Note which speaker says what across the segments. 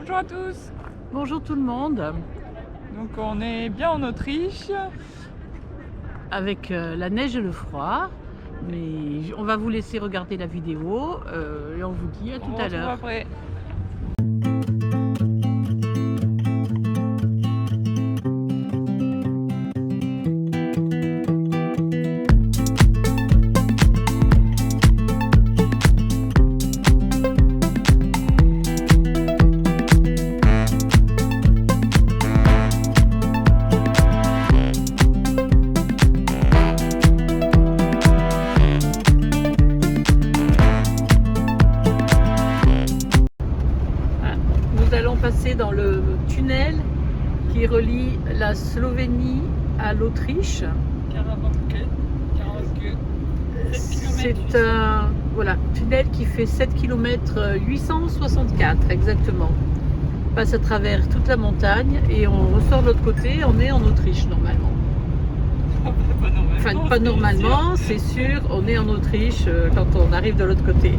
Speaker 1: Bonjour à tous.
Speaker 2: Bonjour tout le monde.
Speaker 1: Donc on est bien en Autriche.
Speaker 2: Avec la neige et le froid. Mais on va vous laisser regarder la vidéo et on vous dit à tout à l'heure.
Speaker 1: Après.
Speaker 2: Nous allons passer dans le tunnel qui relie la Slovénie à l'Autriche. C'est un tunnel qui fait 7 km 864 exactement. On passe à travers toute la montagne et on ressort de l'autre côté, on est en Autriche normalement. Enfin pas normalement, c'est sûr, on est en Autriche quand on arrive de l'autre côté.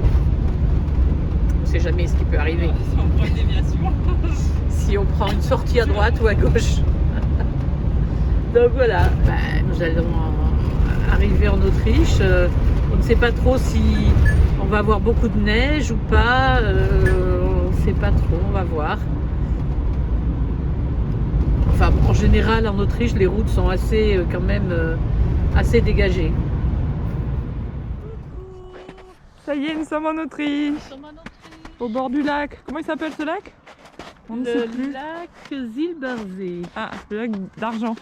Speaker 2: On ne sait jamais ce qui peut arriver. Si on prend une sortie à droite ou à gauche. Donc voilà, nous allons arriver en Autriche. On ne sait pas trop si on va avoir beaucoup de neige ou pas. On ne sait pas trop, on va voir. Enfin, en général, en Autriche, les routes sont assez, quand même, assez dégagées.
Speaker 1: Ça y est, nous sommes en Autriche. Au bord du lac. Comment il s'appelle ce lac? On ne sait plus.
Speaker 2: Le lac Zilbersee.
Speaker 1: Ah, le lac d'argent.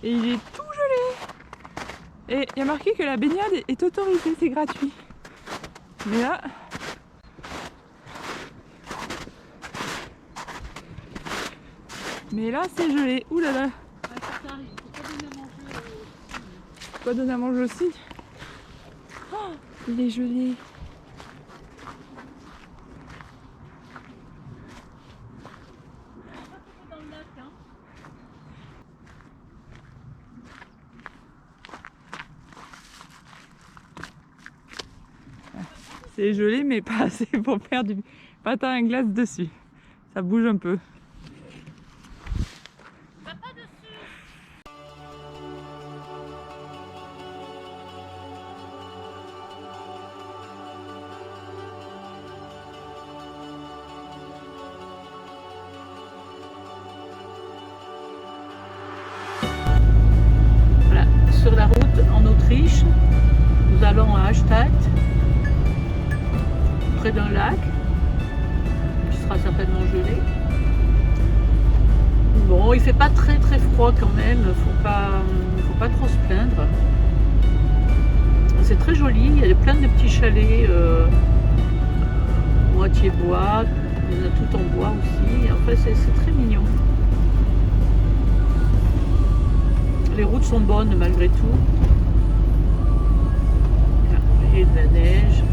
Speaker 1: Et il est tout gelé. Et il y a marqué que la baignade est autorisée, c'est gratuit. Mais là... c'est gelé. Ouh là là. Faut pas donner à manger aussi. Oh, il est gelé. C'est gelé mais pas assez pour faire du patin à glace dessus. Ça bouge un peu.
Speaker 2: Voilà, sur la route en Autriche, nous allons à Hallstatt, près d'un lac qui sera certainement gelé. Bon, il fait pas très froid quand même, faut pas trop se plaindre. C'est très joli, il y a plein de petits chalets moitié bois, il y en a tout en bois aussi. Enfin, c'est très mignon. Les routes sont bonnes malgré tout. Il y a de la neige.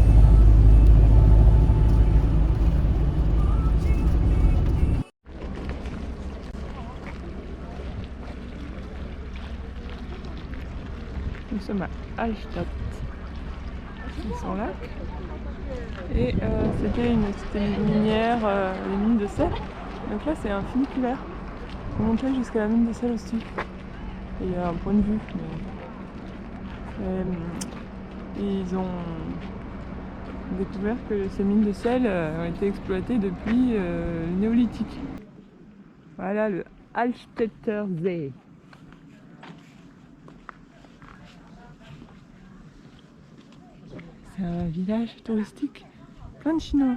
Speaker 1: Nous sommes à Hallstatt, c'est son lac. Et c'était une minière, les mines de sel. Donc là c'est un funiculaire. On monte là jusqu'à la mine de sel aussi. Et il y a un point de vue. Ils ont découvert que ces mines de sel ont été exploitées depuis le néolithique. Voilà le Hallstatter See. C'est un village touristique, plein de Chinois.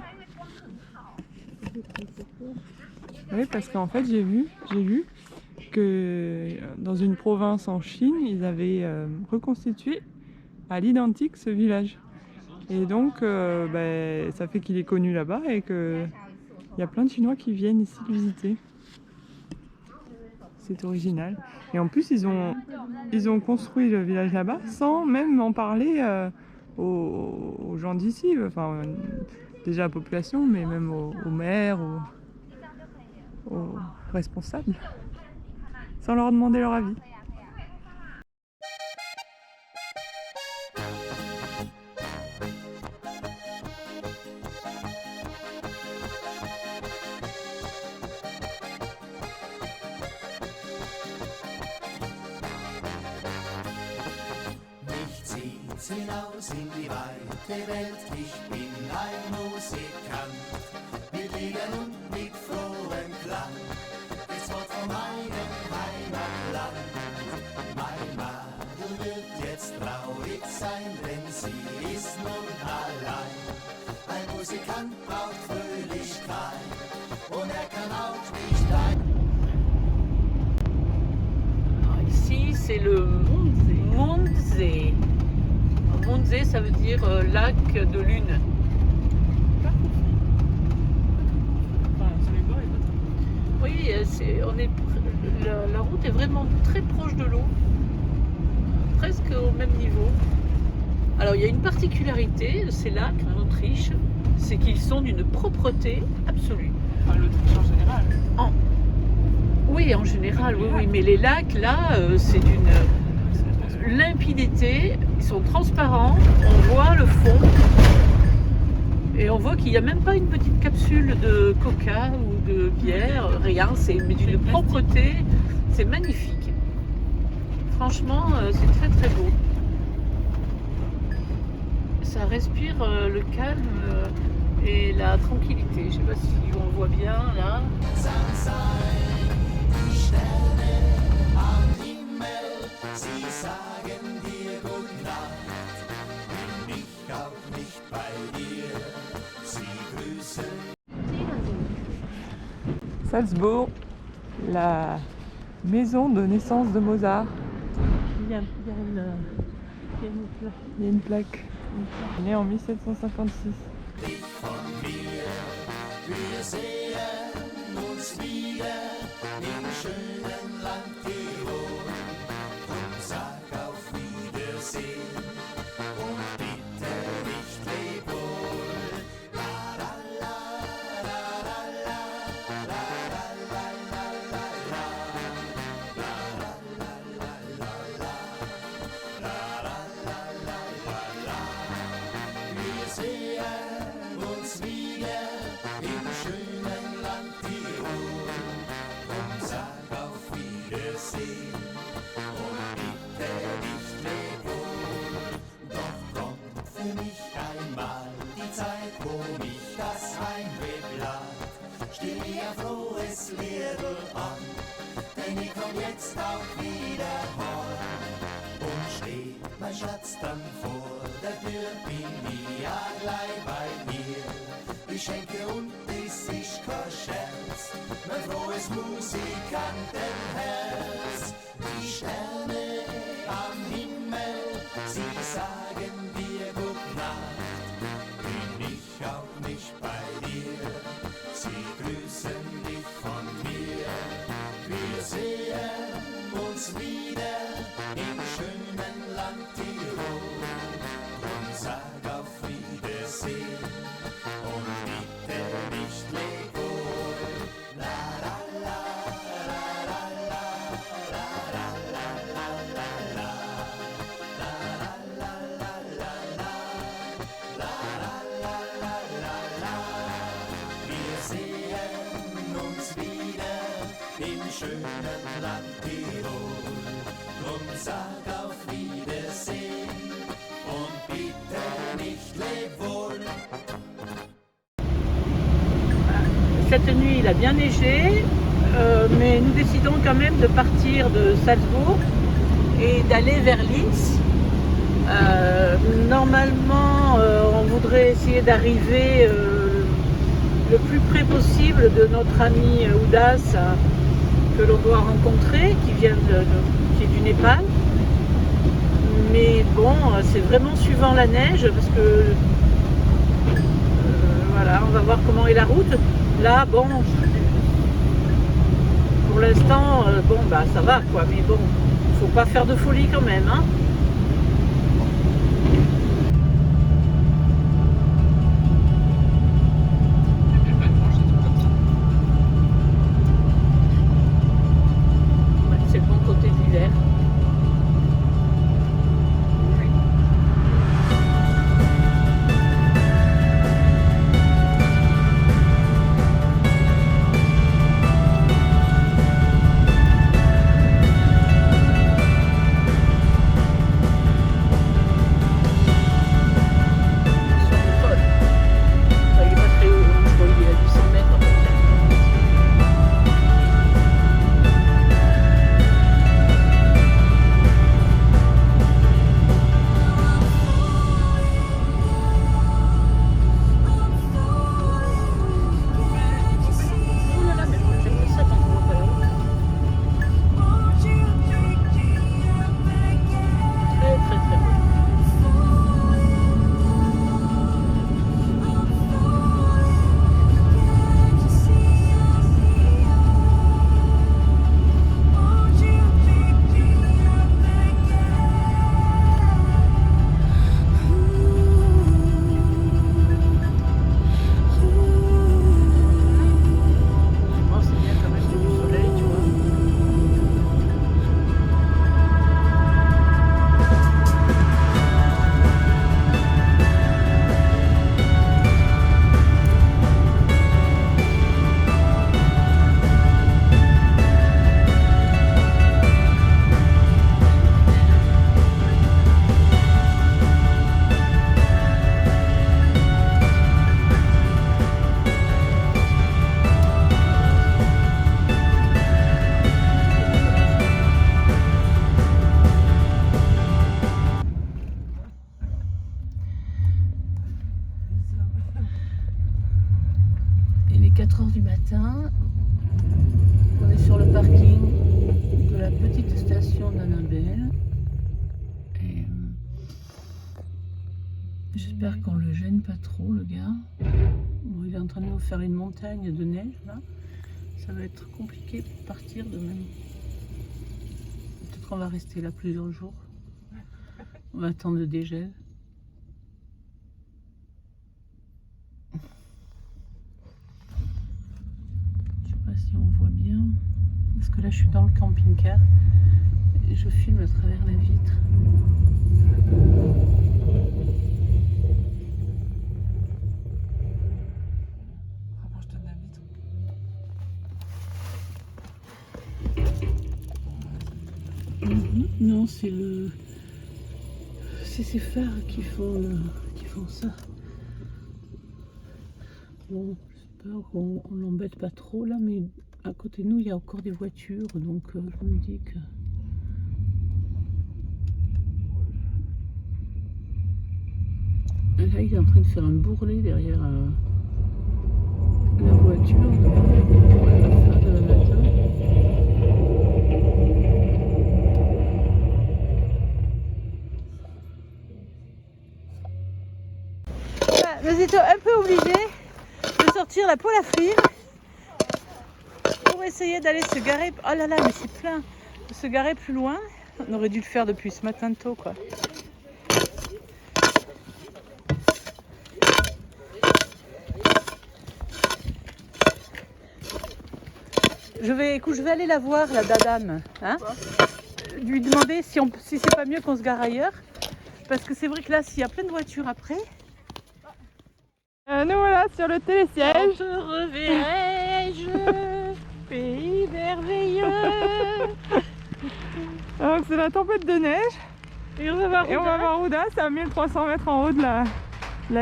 Speaker 1: Oui, parce qu'en fait j'ai vu que dans une province en Chine, ils avaient reconstitué à l'identique ce village. Et donc ça fait qu'il est connu là-bas et qu'il y a plein de Chinois qui viennent ici le visiter. C'est original. Et en plus ils ont construit le village là-bas sans même en parler aux gens d'ici, enfin déjà à la population, mais même aux maires, aux responsables, sans leur demander leur avis.
Speaker 3: geht's hinaus in die weite Welt. Ich bin ein Musikant, mit Liedern und mit frohem Klang. Geht's fort von meinem Heimatland. Mein Madel wird jetzt traurig sein, denn sie ist nun allein. Ein Musikant braucht Fröhlichkeit und er kann auch nicht ein.
Speaker 2: Ici, c'est le Mondsee. Mondsee, ça veut dire lac de lune. Oui, la route est vraiment très proche de l'eau, presque au même niveau. Alors il y a une particularité de ces lacs en Autriche, c'est qu'ils sont d'une propreté absolue.
Speaker 1: Enfin, l'Autriche en général.
Speaker 2: Oui, en général, oui, mais les lacs là, c'est d'une limpidité, ils sont transparents, on voit le fond et on voit qu'il n'y a même pas une petite capsule de coca ou de bière, rien, c'est d'une propreté, c'est magnifique. Franchement, c'est très très beau. Ça respire le calme et la tranquillité. Je ne sais pas si on voit bien là.
Speaker 1: Salzbourg, la maison de naissance de Mozart.
Speaker 2: Il y a
Speaker 1: une plaque. Né en 1756.
Speaker 3: Jetzt auch wieder heim und steht mein Schatz dann vor der Tür, bin ich ja gleich bei mir. Ich schenke und es ist kein Scherz, mein frohes Musikantenherz. Die Sterne am Himmel, sie sagen dir Gute Nacht. Bin ich auch nicht bei dir, sie grüßen dich von mir. Wir sehen uns wieder im schönen Land Tirol und sag auf Wiedersehen und bitte nicht leg wohl. La la la la la la la la la la la la la la la la la. Wir sehen uns wieder im schönen Land Tirol, drum sag auf Wiedersehen und bitte nicht leb wohl.
Speaker 2: Cette nuit, il a bien neigé, mais nous décidons quand même de partir de Salzbourg et d'aller vers Linz. Normalement, on voudrait essayer d'arriver le plus près possible de notre ami Oudas que l'on doit rencontrer, qui est du Népal. Mais bon, c'est vraiment suivant la neige parce que voilà, on va voir comment est la route. Là, bon, pour l'instant, bon, bah ça va quoi, mais bon, faut pas faire de folie quand même, hein. C'est le bon côté de l'hiver. 4 h du matin. On est sur le parking de la petite station d'Annabelle. Et j'espère qu'on le gêne pas trop, le gars. Bon, il est en train de nous faire une montagne de neige là. Ça va être compliqué pour partir demain. Peut-être qu'on va rester là plusieurs jours. On va attendre le dégel. Je sais pas si on voit bien. Parce que là je suis dans le camping-car et je filme à travers la vitre.
Speaker 1: Rapproche-toi de la vitre.
Speaker 2: Non, c'est ces phares qui font ça. Bon, j'espère qu'on l'embête pas trop là, mais à côté de nous il y a encore des voitures, donc je me dis que là il est en train de faire un bourrelet derrière la voiture. On va le faire demain matin. Nous étions un peu obligés de sortir la poêle à frire pour essayer d'aller se garer. Oh là là, mais c'est plein. De se garer plus loin. On aurait dû le faire depuis ce matin tôt, quoi. Je vais aller la voir, la dame. Hein, lui demander si c'est pas mieux qu'on se gare ailleurs. Parce que c'est vrai que là, s'il y a plein de voitures après.
Speaker 1: Nous voilà sur le télésiège.
Speaker 2: Quand te reverrai-je, pays merveilleux.
Speaker 1: Donc c'est la tempête de neige.
Speaker 2: Et on va voir
Speaker 1: Et on va voir Ouda, c'est à 1300 mètres en haut de la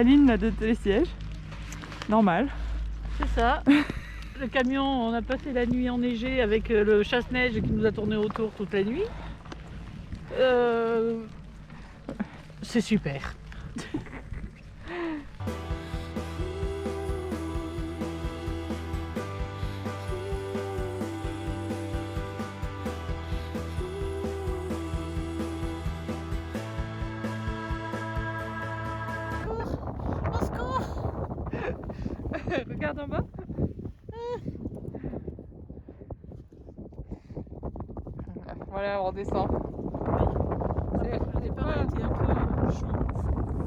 Speaker 1: ligne là, de télésiège. Normal.
Speaker 2: C'est ça. Le camion, on a passé la nuit enneigée avec le chasse-neige qui nous a tourné autour toute la nuit. C'est super.
Speaker 1: Regarde en bas. Voilà, on redescend.
Speaker 2: Le départ a été un peu chaud.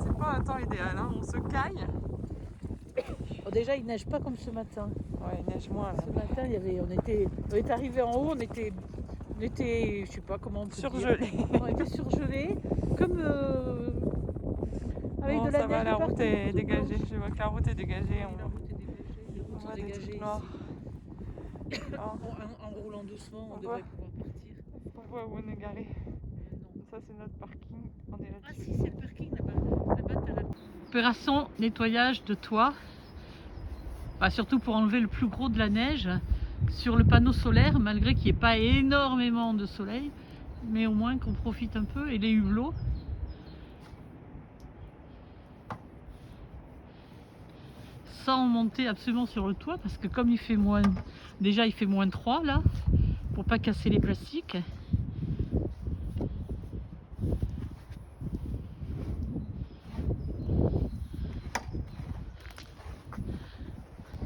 Speaker 1: C'est pas un temps idéal, hein. On se caille.
Speaker 2: Bon, déjà, il neige pas comme ce matin.
Speaker 1: Ouais, il neige moins là.
Speaker 2: Ce matin, on est arrivé en haut, on était, je sais pas comment on peut
Speaker 1: Surgelé.
Speaker 2: dire. On était surgelés, comme avec
Speaker 1: Bon,
Speaker 2: de la
Speaker 1: ça
Speaker 2: neige.
Speaker 1: va, la
Speaker 2: partout,
Speaker 1: route est
Speaker 2: tout
Speaker 1: dégagée.
Speaker 2: blanche.
Speaker 1: Je vois que la route est dégagée.
Speaker 2: La route est dégagée, les routes sont
Speaker 1: voit des
Speaker 2: dégagées
Speaker 1: trucs
Speaker 2: ici.
Speaker 1: noirs.
Speaker 2: En roulant doucement, on
Speaker 1: On
Speaker 2: devrait
Speaker 1: voit.
Speaker 2: pouvoir partir.
Speaker 1: On voit où on est garé.
Speaker 2: Non.
Speaker 1: Ça, c'est notre parking. On est
Speaker 2: Ah
Speaker 1: là-dessus.
Speaker 2: si, c'est le parking là-bas. Là-bas, t'as la... Opération nettoyage de toit. Bah, surtout pour enlever le plus gros de la neige sur le panneau solaire, malgré qu'il n'y ait pas énormément de soleil, mais au moins qu'on profite un peu. Et les hublots. Sans monter absolument sur le toit, parce que comme il fait moins... Déjà, il fait moins 3 là, pour pas casser les plastiques.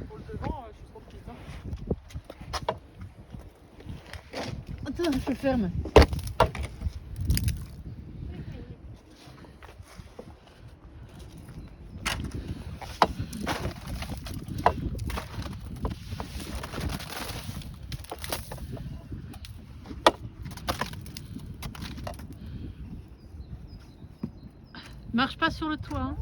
Speaker 1: Pour le devant, je suis trop petite. Hein.
Speaker 2: Attends, je ferme. Marche pas sur le toit. Hein.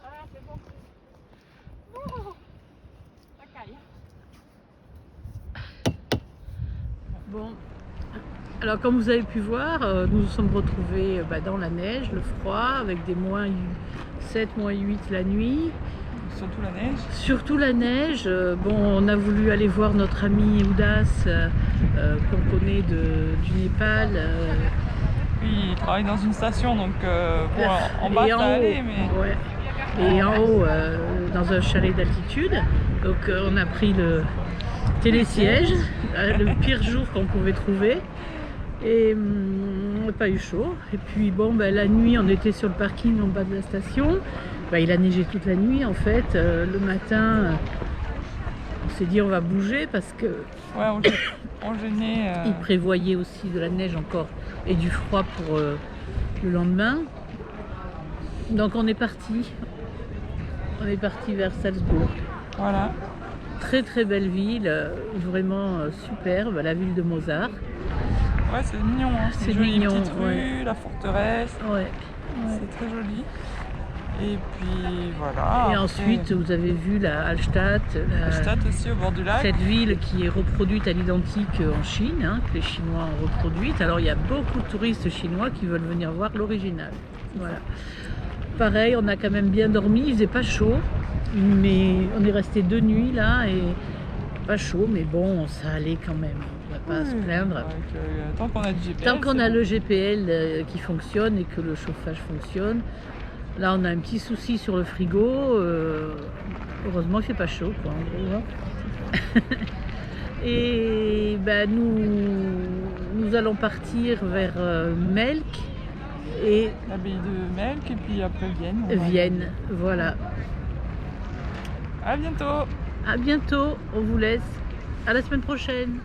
Speaker 1: Ah, c'est bon. Non, ça caille.
Speaker 2: Bon, alors comme vous avez pu voir, nous nous sommes retrouvés dans la neige, le froid, avec des -7, -8 la nuit,
Speaker 1: surtout la neige.
Speaker 2: Surtout la neige. Bon, on a voulu aller voir notre ami Oudas qu'on connaît du Népal.
Speaker 1: Lui, il travaille dans une station, donc bon, en bas
Speaker 2: Et
Speaker 1: ça
Speaker 2: haut,
Speaker 1: allait, mais
Speaker 2: ouais. Et en haut, dans un chalet d'altitude. Donc on a pris le télésiège, le pire jour qu'on pouvait trouver. Et on n'a pas eu chaud. Et puis bon, la nuit, on était sur le parking en bas de la station. Il a neigé toute la nuit en fait. Le matin, on s'est dit on va bouger parce que
Speaker 1: ouais, on gênait.
Speaker 2: il prévoyait aussi de la neige encore et du froid pour le lendemain. Donc on est parti. On est parti vers Salzbourg.
Speaker 1: Voilà.
Speaker 2: Très très belle ville, vraiment superbe, la ville de Mozart.
Speaker 1: Ouais, c'est mignon, hein.
Speaker 2: C'est
Speaker 1: Une jolie
Speaker 2: mignon,
Speaker 1: petite rue,
Speaker 2: ouais.
Speaker 1: la forteresse,
Speaker 2: Ouais.
Speaker 1: c'est très joli. Et puis voilà.
Speaker 2: Et
Speaker 1: après,
Speaker 2: ensuite, vous avez vu la Hallstatt,
Speaker 1: Hallstatt aussi au bord du lac.
Speaker 2: cette ville qui est reproduite à l'identique en Chine, hein, que les Chinois ont reproduite. Alors il y a beaucoup de touristes chinois qui veulent venir voir l'original. Voilà. Pareil, on a quand même bien dormi, il faisait pas chaud, mais on est resté 2 nuits là et pas chaud, mais bon, ça allait quand même. On va pas se plaindre.
Speaker 1: Avec, tant qu'on a du GPL.
Speaker 2: Tant qu'on
Speaker 1: c'est
Speaker 2: a
Speaker 1: bon.
Speaker 2: le GPL qui fonctionne et que le chauffage fonctionne. Là, on a un petit souci sur le frigo. Heureusement, il fait pas chaud, quoi, en gros. Hein. Et nous allons partir vers Melk et
Speaker 1: L'abbaye de Melk et puis après Vienne. on va-
Speaker 2: Vienne. Voilà.
Speaker 1: À bientôt.
Speaker 2: À bientôt. On vous laisse. À la semaine prochaine.